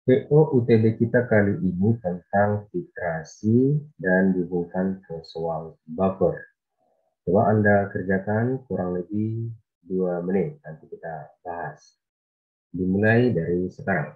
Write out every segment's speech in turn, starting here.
PO UTB kita kali ini tentang titrasi dan dihubungkan ke soal buffer. Coba Anda kerjakan kurang lebih 2 menit, nanti kita bahas. Dimulai dari sekarang.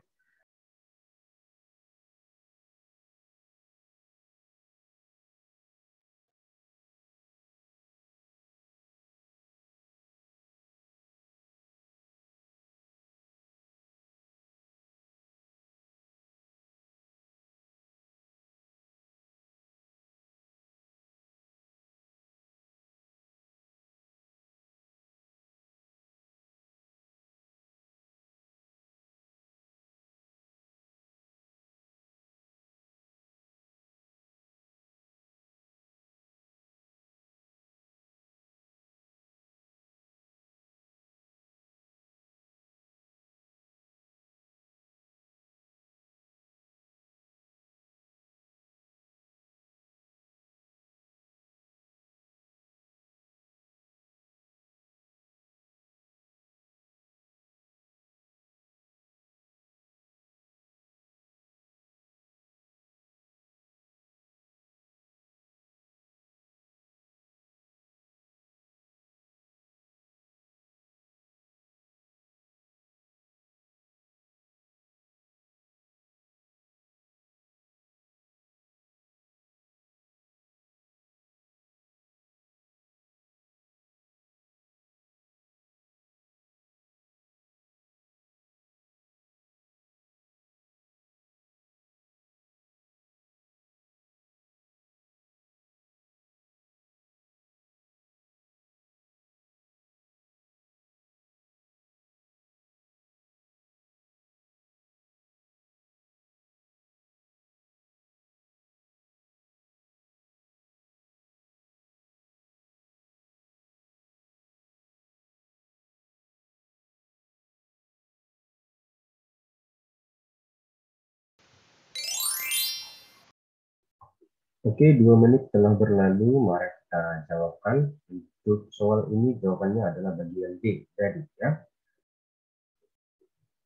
Oke, 2 menit telah berlalu, mari kita jawabkan. Untuk soal ini jawabannya adalah bagian D, jadi ya.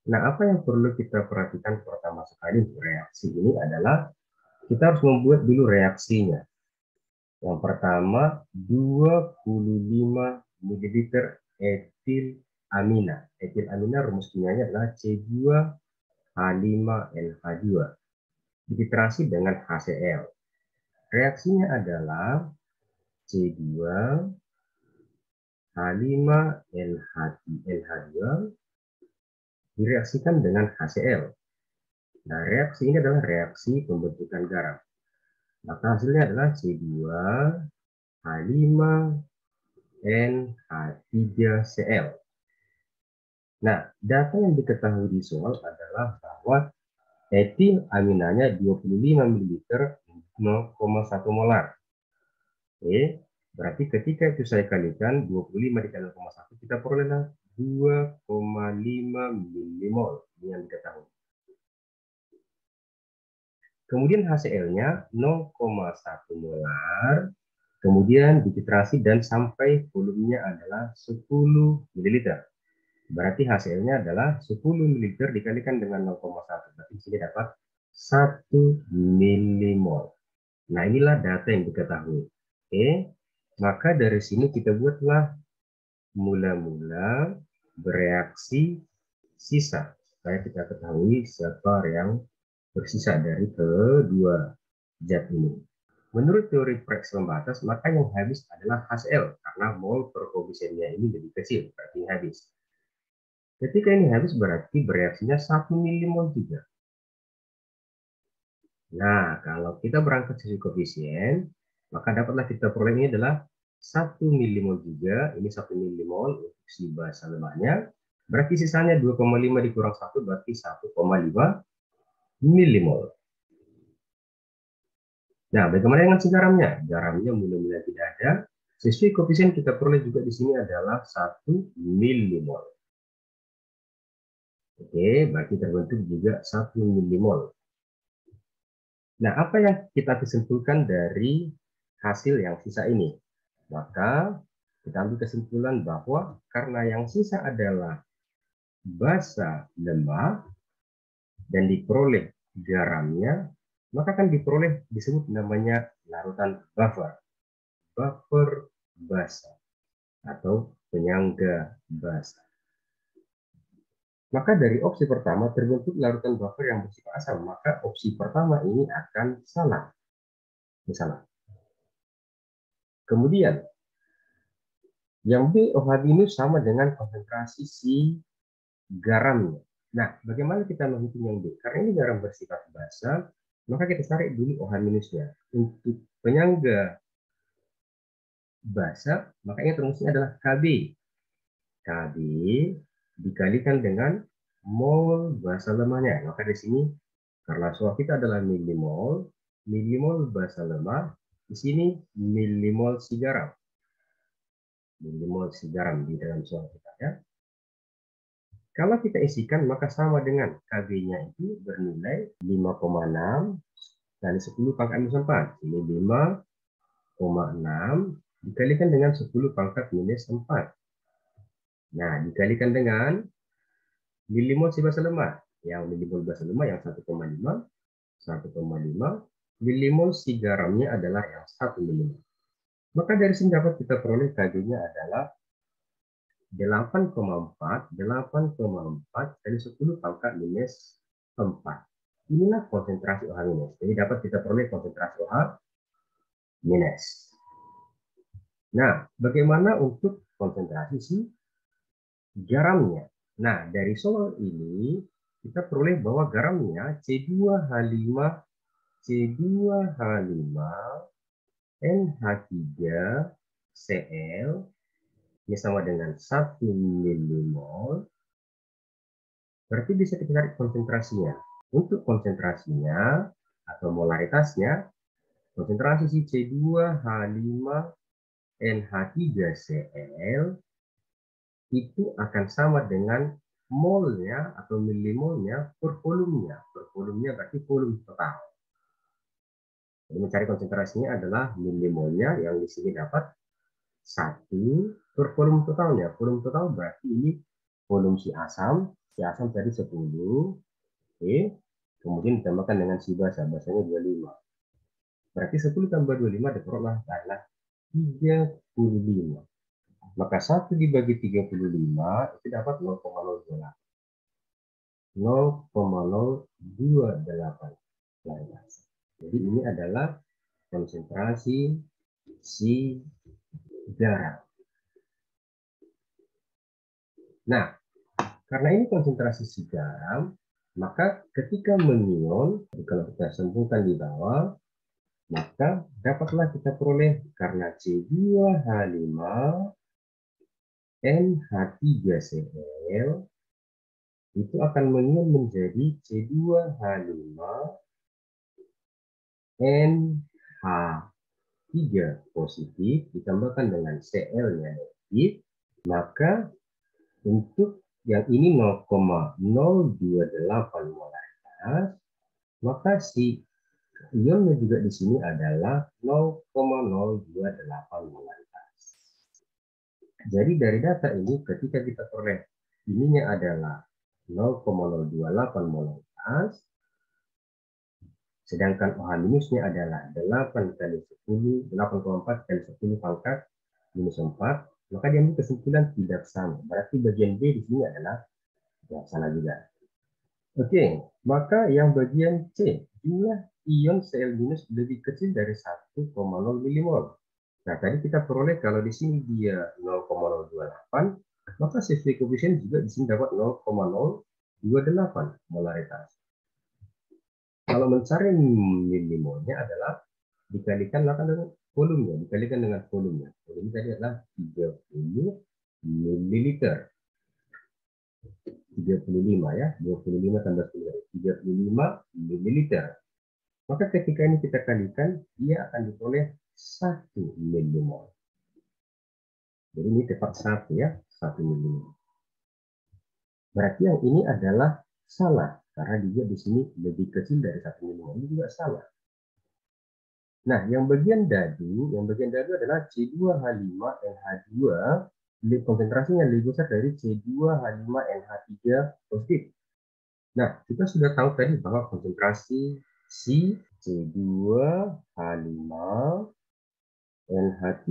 Nah, apa yang perlu kita perhatikan pertama sekali untuk reaksi ini adalah kita harus membuat dulu reaksinya. Yang pertama, 25 ml etil amina. Etil amina rumus kimianya adalah C2H5NH2. Dititerasi dengan HCl. Reaksinya adalah C2H5NH2 direaksikan dengan HCl. Nah, reaksi ini adalah reaksi pembentukan garam. Maka hasilnya adalah C2H5NH3Cl. Nah, data yang diketahui di soal adalah bahwa etil aminanya 25 ml 0,1 molar. Oke, berarti ketika itu saya kalikan 25 dikali 0,1 kita perolehlah 2,5 milimol. Ini yang diketahui. Kemudian HCl-nya 0,1 molar. Kemudian dititrasi dan sampai volumenya adalah 10 ml. Berarti HCl-nya adalah 10 ml dikalikan dengan 0,1. Berarti di sini dapat 1 milimol. Nah, inilah data yang diketahui. Oke, maka dari sini kita buatlah mula-mula bereaksi sisa. Supaya kita ketahui siapa yang bersisa dari kedua zat ini. Menurut teori Praxel batas, maka yang habis adalah HCl karena mol per koefisiennya ini lebih kecil, berarti habis. Ketika ini habis berarti bereaksinya 1 milimol juga. Nah, kalau kita berangkat sisi koefisien, maka dapatlah kita peroleh ini adalah 1 milimol juga. Ini 1 milimol untuk si basa lemaknya. Berarti sisanya 2,5 dikurang 1 berarti 1,5 milimol. Nah, bagaimana dengan si garamnya? Garamnya mula-mula tidak ada. Sesuai koefisien kita peroleh juga di sini adalah 1 milimol. Oke, berarti terbentuk juga 1 milimol. Nah, apa yang kita simpulkan dari hasil yang sisa ini? Maka kita ambil kesimpulan bahwa karena yang sisa adalah basa lemak, dan diperoleh garamnya, maka akan diperoleh disebut namanya larutan buffer, buffer basa atau penyangga basa. Maka dari opsi pertama terbentuk larutan buffer yang bersifat asam, maka opsi pertama ini akan salah. Misalnya. Kemudian, yang B, OH- sama dengan konsentrasi si garamnya. Nah, bagaimana kita menghitung yang B? Karena ini garam bersifat basa, maka kita cari dulu OH-nya. Untuk penyangga basa, maka yang rumusnya adalah Kb. Kb dikalikan dengan mol basa lemahnya. Maka di sini, karena soal kita adalah milimol, milimol basa lemah, di sini milimol si garam. Milimol si garam di dalam soal kita ya. Kalau kita isikan maka sama dengan Kb-nya itu bernilai 5,6 kali 10 pangkat minus 4. Ini 5,6 dikalikan dengan 10 pangkat minus 4. Nah, dikalikan dengan milimol si basa lemah. Yang milimol basa lemah yang 1,5. Milimol si garamnya adalah yang 1 milimol. Maka dari sini dapat kita peroleh Kb-nya adalah 8,4 kali 10 pangkat minus 4. Inilah konsentrasi OH-. Jadi dapat kita peroleh konsentrasi OH-. Nah, bagaimana untuk konsentrasi si garamnya? Nah, dari soal ini kita peroleh bahwa garamnya C2H5 NH3Cl ini sama dengan 1 milimol. Berarti bisa kita cari konsentrasinya. Untuk konsentrasinya atau molaritasnya, konsentrasi si C2H5NH3Cl itu akan sama dengan molnya atau milimolnya per volumenya. Per volumenya berarti volume total. Jadi mencari konsentrasinya adalah milimolnya yang di sini dapat 1 per volume totalnya. Volume total berarti ini volume si asam tadi 10. Oke. Kemudian ditambahkan dengan si basa, basanya 25. Berarti 10 tambah 25 diperoleh adalah 35. Maka 1 dibagi 35 itu dapat 0,08. 0,028. Jadi ini adalah konsentrasi si garam. Nah, karena ini konsentrasi si garam, maka ketika mengion, kalau kita simpulkan di bawah, maka dapatlah kita peroleh karena C2H5 NH3Cl itu akan mengion menjadi C2H5 NH3 positif ditambahkan dengan Cl-nya negatif, maka untuk yang ini 0,028 molaritas, maka si ionnya juga di sini adalah 0,028 molaritas. Jadi dari data ini ketika kita peroleh ininya adalah 0,028 molaritas, sedangkan OH- adalah 8 kali 10, 8,4 kali 10 pangkat minus 4, maka diambil kesimpulan tidak sama. Berarti bagian B di sini adalah tidak salah juga. Oke, maka yang bagian C, jumlah ion Cl- lebih kecil dari 1,0 milimol. Nah, tadi kita peroleh kalau di sini dia 0,028, maka Cv coefficient juga di sini dapat 0,028 molaritas. Kalau mencari milimolnya adalah dikalikan dengan volumenya, dikalikan dengan volumenya. Volume tadi adalah 30 ml. 35 ya, 25 tambah 10, 35 ml. Maka ketika ini kita kalikan, dia akan diperoleh 1 milimol. Jadi ini tepat 1 ya, 1 milimol. Berarti yang ini adalah salah, karena dia di sini lebih kecil dari 1 milimol. Ini juga salah. Nah, yang bagian dadu adalah C2H5NH2, konsentrasinya lebih besar dari C2H5NH3 positif. Nah, kita sudah tahu tadi bahwa konsentrasi C2H5 NH3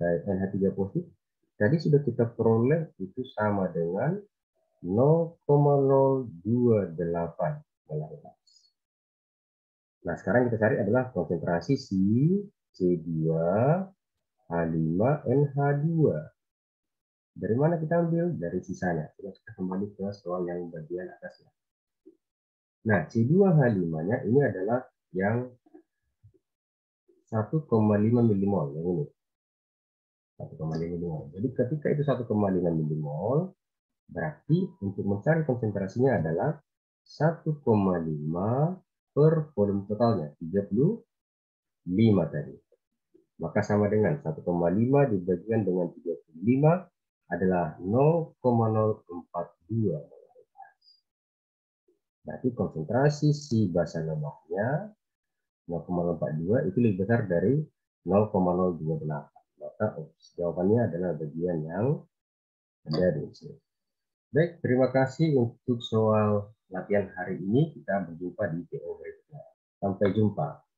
NH3 positif tadi sudah kita peroleh itu sama dengan 0,028 molar. Nah, sekarang kita cari adalah konsentrasi C2H5NH2. Dari mana kita ambil? Dari sisanya. Kita kembali ke soal yang bagian atasnya. Nah, C2H5-nya ini adalah yang 1,5 milimol, yang ini. 1,5 milimol. Jadi ketika itu 1,5 milimol, berarti untuk mencari konsentrasinya adalah 1,5 per volume totalnya, 35 tadi. Maka sama dengan 1,5 dibagikan dengan 35 adalah 0,042. Berarti konsentrasi si basa lemaknya 0,042 itu lebih besar dari 0,028. Maka jawabannya adalah bagian yang ada di sini. Baik, terima kasih untuk soal latihan hari ini. Kita berjumpa di PO berikutnya. Sampai jumpa.